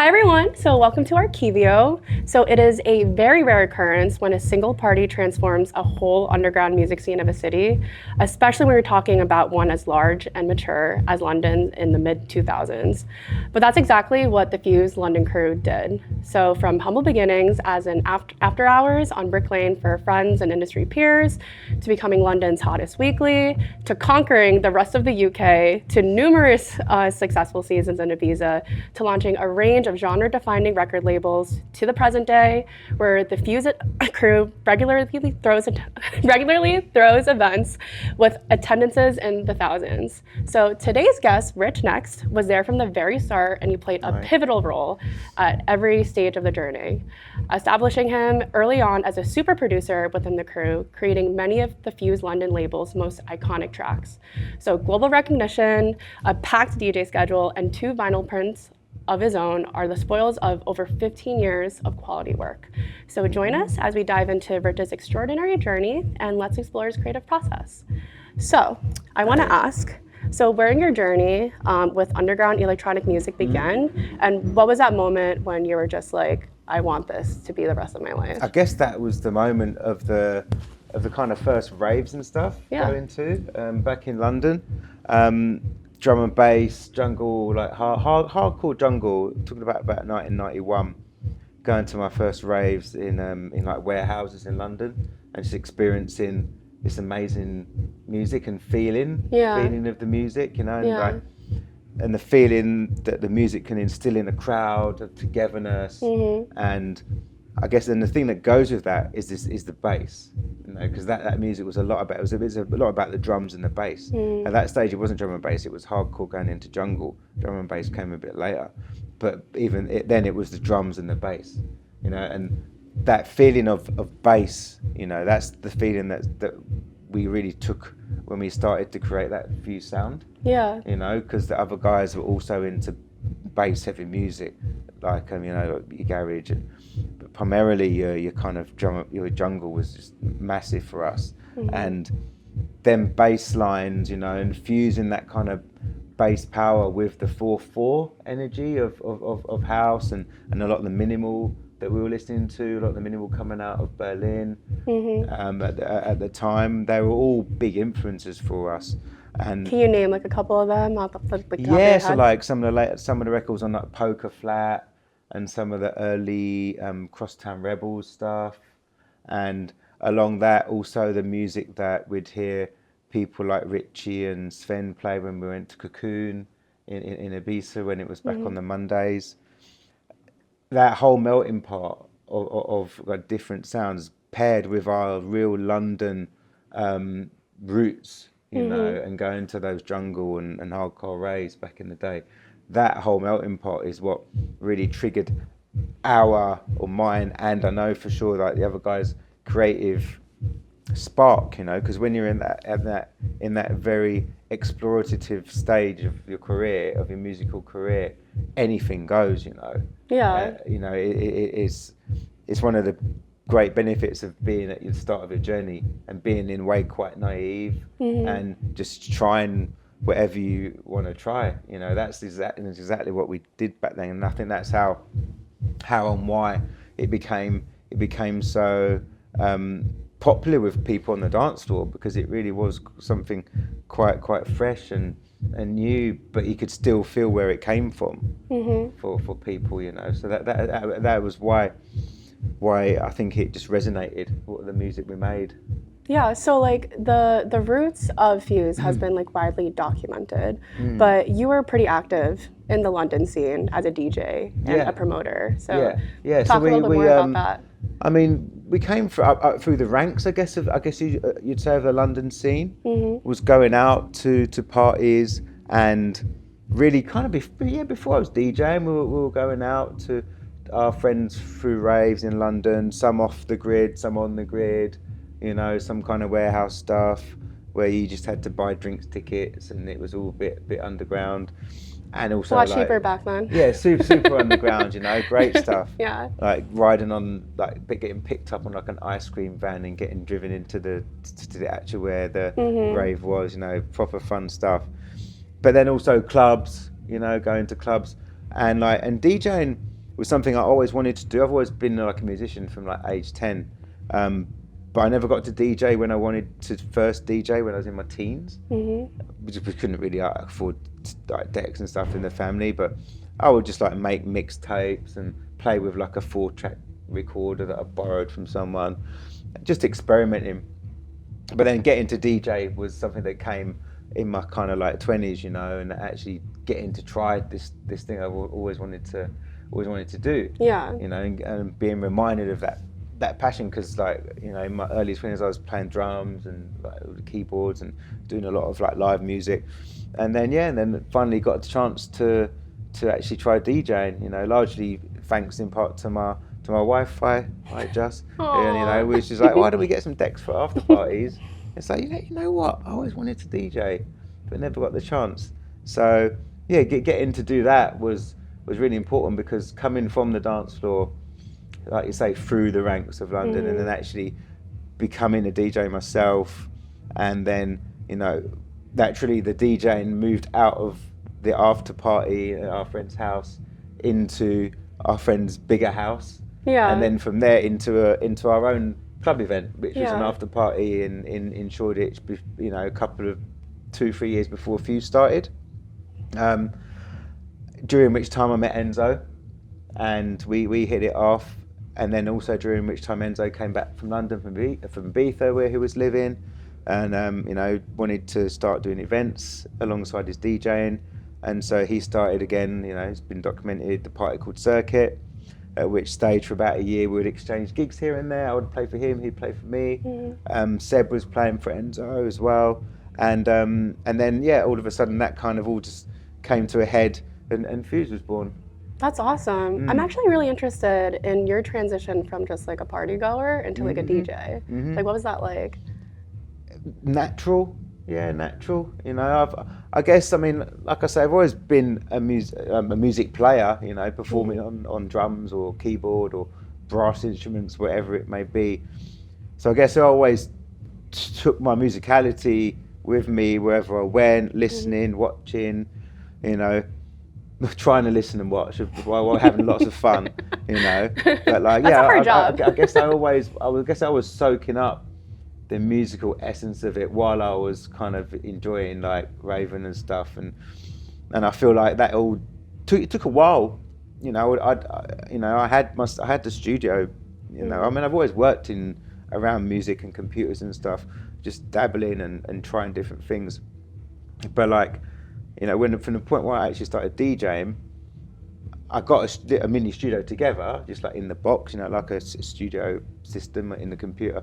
Hi everyone, so welcome to our Kivio. So it is a very rare occurrence when a single party transforms a whole underground music scene of a city, especially when we're talking about one as large and mature as London in the mid-2000s. But that's exactly what the Fuse London crew did. So from humble beginnings as an after hours on Brick Lane for friends and industry peers, to becoming London's hottest weekly, to conquering the rest of the UK, to numerous successful seasons in Ibiza, to launching a range of genre-defining record labels to the present day, where the Fuse crew regularly throws events with attendances in the thousands. So today's guest, Rich NxT, was there from the very start, and he played a pivotal role at every stage of the journey, establishing him early on as a super producer within the crew, creating many of the Fuse London label's most iconic tracks. So global recognition, a packed DJ schedule, and 2 vinyl prints of his own are the spoils of over 15 years of quality work. So join us as we dive into Rich's extraordinary journey and let's explore his creative process. So I want to ask, so where in your journey with underground electronic music began, and what was that moment when you were just like, I want this to be the rest of my life? I guess that was the moment of the kind of first raves and stuff going to back in London. Drum and bass, jungle, like hardcore jungle. Talking about 1991, going to my first raves in like warehouses in London, and just experiencing this amazing music and feeling of the music, you know, and and the feeling that the music can instill in a crowd of togetherness, and I guess then the thing that goes with that is the bass, you know, because that music was a lot about a lot about the drums and the bass. At that stage, it wasn't drum and bass; it was hardcore going into jungle. Drum and bass came a bit later, but then it was the drums and the bass, you know, and that feeling of bass, you know, that's the feeling that we really took when we started to create that Fuse sound. Yeah, you know, because the other guys were also into bass heavy music, like you know, like your garage, but primarily your kind of your jungle was just massive for us, and then bass lines, you know, and fusing that kind of bass power with the 4/4 energy of house and a lot of the minimal that we were listening to, a lot of the minimal coming out of Berlin at the time. They were all big influences for us. And can you name like a couple of them? So like some of the records on like Poker Flat, and some of the early Crosstown Rebels stuff, and along that also the music that we'd hear people like Richie and Sven play when we went to Cocoon in Ibiza when it was back on the Mondays. That whole melting pot of different sounds paired with our real London roots, you know, and going to those jungle and hardcore raves back in the day. That whole melting pot is what really triggered mine, and I know for sure like the other guys' creative spark, you know, because when you're in that very explorative stage of your career, of your musical career, anything goes, you know. Yeah. You know, it's one of the great benefits of being at the start of your journey and being in a way quite naive and just trying whatever you want to try, you know. That's exactly what we did back then, and I think that's how and why it became so popular with people on the dance floor, because it really was something quite fresh and new, but you could still feel where it came from for people, you know. So that was why I think it just resonated, what the music we made. Yeah, so like the roots of Fuse has been like widely documented, but you were pretty active in the London scene as a DJ and a promoter. So talk a little bit more about that. I mean, we came through the ranks, I guess you'd say, of the London scene. Was going out to parties, and really kind of before I was DJing, we were going out to our friends through raves in London, some off the grid, some on the grid. You know, some kind of warehouse stuff where you just had to buy drinks tickets, and it was all a bit underground, and also a lot cheaper back then. Yeah, super underground. You know, great stuff. Yeah. Like riding on, like getting picked up on like an ice cream van and getting driven into the actual where the rave was. You know, proper fun stuff. But then also clubs. You know, going to clubs and DJing. was something I always wanted to do. I've always been like a musician from like age 10, but I never got to DJ when I wanted to first DJ when I was in my teens. We couldn't really afford like decks and stuff in the family, but I would just like make mixtapes and play with like a 4-track recorder that I borrowed from someone, just experimenting. But then getting to DJ was something that came in my kind of like 20s, you know, and actually getting to try this thing I've always wanted to do. Yeah. You know, and being reminded of that passion, because like, you know, in my early 20s I was playing drums and like keyboards and doing a lot of like live music, and then finally got the chance to actually try DJing. You know, largely thanks in part to my wife, I just, and you know, which is like, why don't we get some decks for after parties? It's like, you know what, I always wanted to DJ, but never got the chance. So yeah, getting to do that was really important, because coming from the dance floor, like you say, through the ranks of London, and then actually becoming a DJ myself, and then, you know, naturally the DJing moved out of the after party at our friend's house into our friend's bigger house. Yeah. And then from there into our own club event, which was an after party in Shoreditch, you know, a couple of 2-3 years before Fuse started. During which time I met Enzo, and we hit it off. And then also during which time Enzo came back from London, from Ibiza, where he was living, and you know, wanted to start doing events alongside his DJing. And so he started again, you know, it's been documented, the party called Circuit, at which stage for about a year we would exchange gigs here and there. I would play for him, he'd play for me. Seb was playing for Enzo as well. And then, yeah, all of a sudden that kind of all just came to a head, and Fuse was born. That's awesome. I'm actually really interested in your transition from just like a party goer into like a DJ. Like, what was that like? Natural. Yeah, natural. You know, I guess, I mean, like I say, I've always been a music player, you know, performing on drums or keyboard or brass instruments, whatever it may be. So I guess I always took my musicality with me wherever I went, listening, watching, you know, trying to listen and watch while having lots of fun, you know. But like, That's a hard job. I guess I was soaking up the musical essence of it while I was kind of enjoying like raving and stuff, and I feel like that all took a while, you know. I had the studio, you know. I mean, I've always worked around music and computers and stuff, just dabbling and trying different things, but like, you know, from the point where I actually started DJing, I got a mini studio together, just like in the box, you know, like a studio system in the computer.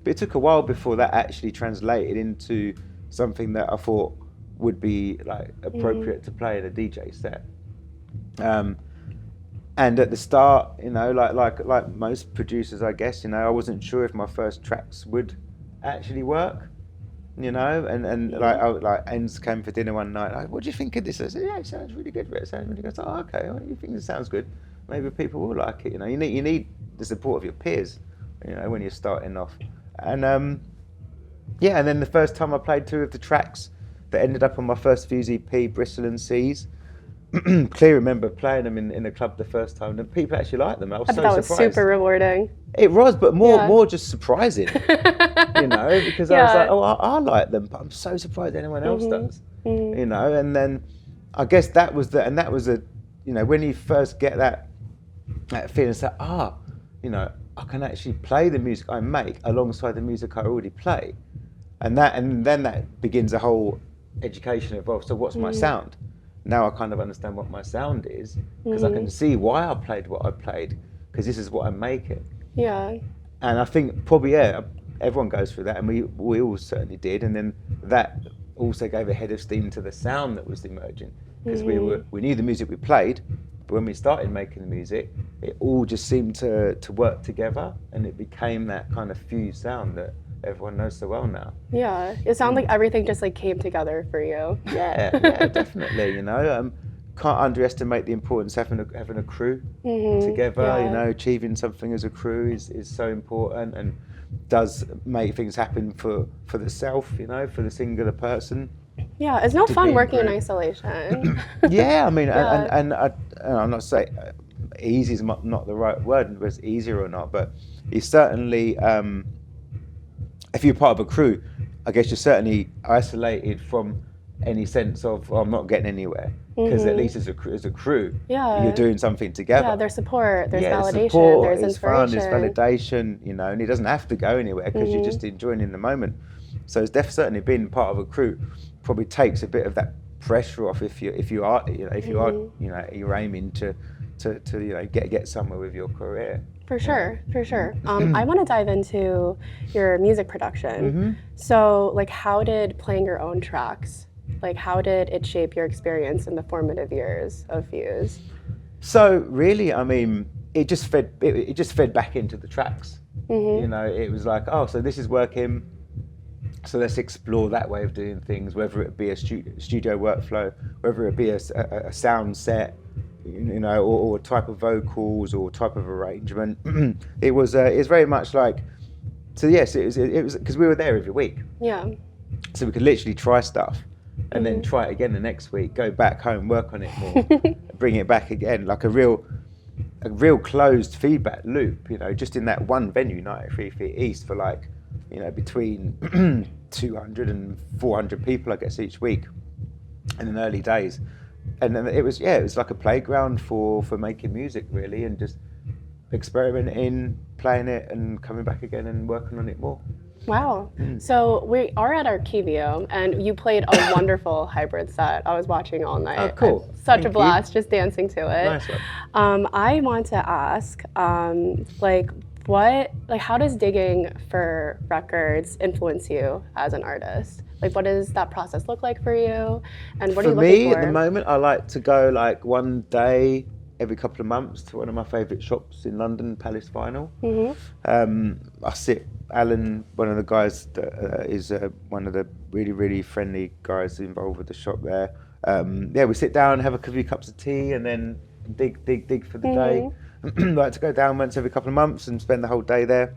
But it took a while before that actually translated into something that I thought would be like appropriate to play in a DJ set. And at the start, you know, like most producers, I guess, you know, I wasn't sure if my first tracks would actually work, you know. And like Enz came for dinner one night. Like, what do you think of this? I said, yeah, it sounds really good. It sounds really good. I said, oh, okay, well, you think it sounds good? Maybe people will like it. You know, you need the support of your peers, you know, when you're starting off. And and then the first time I played 2 of the tracks that ended up on my first Fuse EP, Bristle and Seas. Clearly remember playing them in the club the first time, and people actually liked them. I was so surprised. That was super rewarding. It was, but more just surprising, you know, because I was like, oh, I like them, but I'm so surprised anyone else does, you know. And then I guess that was you know, when you first get that feeling, it's like, you know, I can actually play the music I make alongside the music I already play, and then that begins a whole education of, so what's my sound? Now I kind of understand what my sound is, because I can see why I played what I played, because this is what I'm making. Yeah. And I think probably, everyone goes through that, and we all certainly did, and then that also gave a head of steam to the sound that was emerging, because we knew the music we played, but when we started making the music, it all just seemed to work together, and it became that kind of Fuse sound that everyone knows so well now. Yeah, it sounds like everything just like came together for you. Yeah, definitely. You know, can't underestimate the importance of having a crew together. You know, achieving something as a crew is so important, and does make things happen for the self. You know, for the singular person. Yeah, it's no fun working in isolation. Yeah, I mean, and I'm not saying easy is not the right word, whether it's easier or not, but it's certainly, if you're part of a crew, I guess you're certainly isolated from any sense of, oh, I'm not getting anywhere. Because at least as a crew, you're doing something together. Yeah, there's support, there's validation, there's support, there's it's inspiration. fun, there's validation, you know, and it doesn't have to go anywhere because you're just enjoying in the moment. So it's certainly being part of a crew probably takes a bit of that pressure off if you are you're aiming to you know get somewhere with your career. For sure, for sure. I want to dive into your music production. So, like, how did playing your own tracks, like, how did it shape your experience in the formative years of Fuse? So really, I mean, it just fed back into the tracks. You know, it was like, oh, so this is working. So let's explore that way of doing things, whether it be a studio workflow, whether it be a sound set, you know, or type of vocals or type of arrangement. It was very much like, so yes, it was because we were there every week. Yeah. So we could literally try stuff and then try it again the next week, go back home, work on it more, bring it back again, like a real closed feedback loop, you know, just in that one venue, 93 Feet East, for like, you know, between 200 and 400 people, I guess, each week in the early days. And then it was like a playground for making music, really, and just experimenting, playing it and coming back again and working on it more. Wow. So we are at our kive, and you played a wonderful hybrid set. I was watching all night. Oh, cool. Such a blast, just dancing to it. Nice one. I want to ask, how does digging for records influence you as an artist? Like, what does that process look like for you? And what are you looking for? For me, at the moment, I like to go like one day every couple of months to one of my favourite shops in London, Palace Vinyl. I sit, Alan, one of the guys that is one of the really, really friendly guys involved with the shop there. We sit down, have a few cups of tea, and then dig for the day. I like to go down once every couple of months and spend the whole day there.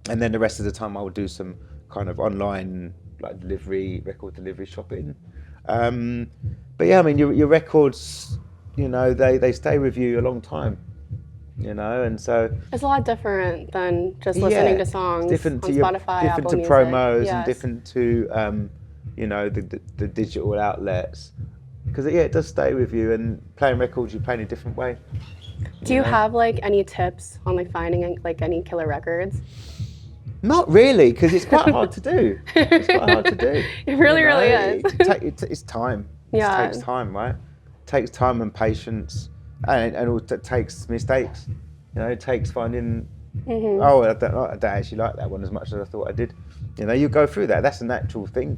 And then the rest of the time I will do some kind of online like record delivery shopping. But yeah, I mean, your records, you know, they stay with you a long time, you know, and so it's a lot different than just listening to songs different on to Spotify, different Apple to Music. promos, Yes. and different to you know, the digital outlets, because it does stay with you. And playing records, you play in a different way. Do you have like any tips on like finding like any killer records? Not really, because it's quite hard to do. It's quite hard to do. It really, really is. It's time. Yeah. It takes time, right? It takes time and patience, and also it takes mistakes. You know, it takes finding, oh, I don't actually like that one as much as I thought I did. You know, you go through that. That's a natural thing.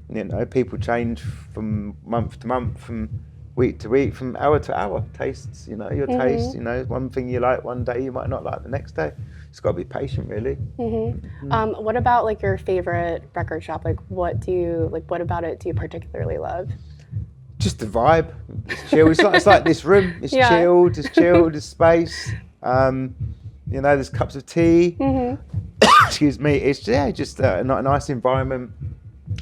You know, people change from month to month, from week to week, from hour to hour. Tastes, you know, your taste, you know, one thing you like one day, you might not like the next day. It's got to be patient, really. What about like your favorite record shop? Like, what about it do you particularly love? Just the vibe. It's chill. It's like this room. It's chilled. It's chilled. There's space. You know, there's cups of tea. Excuse me. It's just a nice environment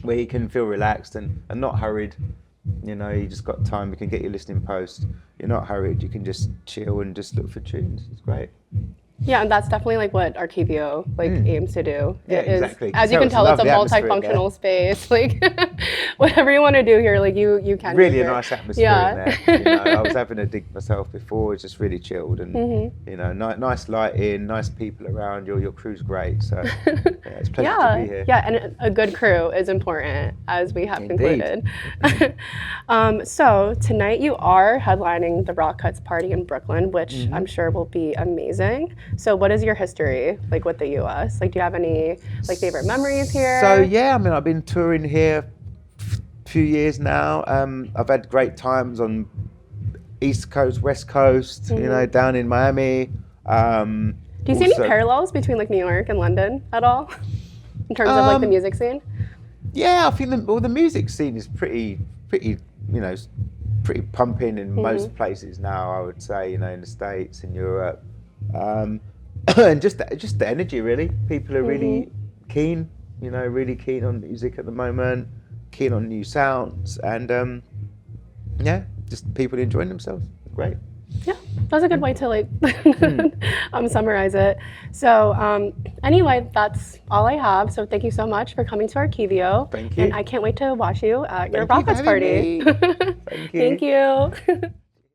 where you can feel relaxed and not hurried. You know, you just got time. You can get your listening post. You're not hurried. You can just chill and just look for tunes. It's great. Yeah, and that's definitely like what Archivio aims to do. Yeah, it is, exactly. As you can tell, it's a multifunctional space. Like whatever you want to do here, like you can. Really a nice atmosphere in there. You know, I was having a dig myself before. It's just really chilled and you know, nice lighting, nice people around. Your crew's great, so it's a pleasure to be here. Yeah, and a good crew is important, as we have concluded. So tonight you are headlining the Rock Cuts party in Brooklyn, which I'm sure will be amazing. So what is your history like with the US? Like, do you have any like favorite memories here? So yeah, I mean, I've been touring here a few years now. I've had great times on East Coast, West Coast, you know, down in Miami. Do you see any parallels between like New York and London at all? In terms of like the music scene? Yeah, I think the music scene is pretty, you know, pretty pumping in most places now, I would say, you know, in the States, in Europe. And just the energy, really. People are really keen, you know, really keen on music at the moment, keen on new sounds, and just people enjoying themselves. Great. Yeah, that's a good way to like summarize it. So anyway, that's all I have. So thank you so much for coming to our Kivio. Thank you. And I can't wait to watch you at your Thank you for Rockets having party. me. Thank you. Thank you.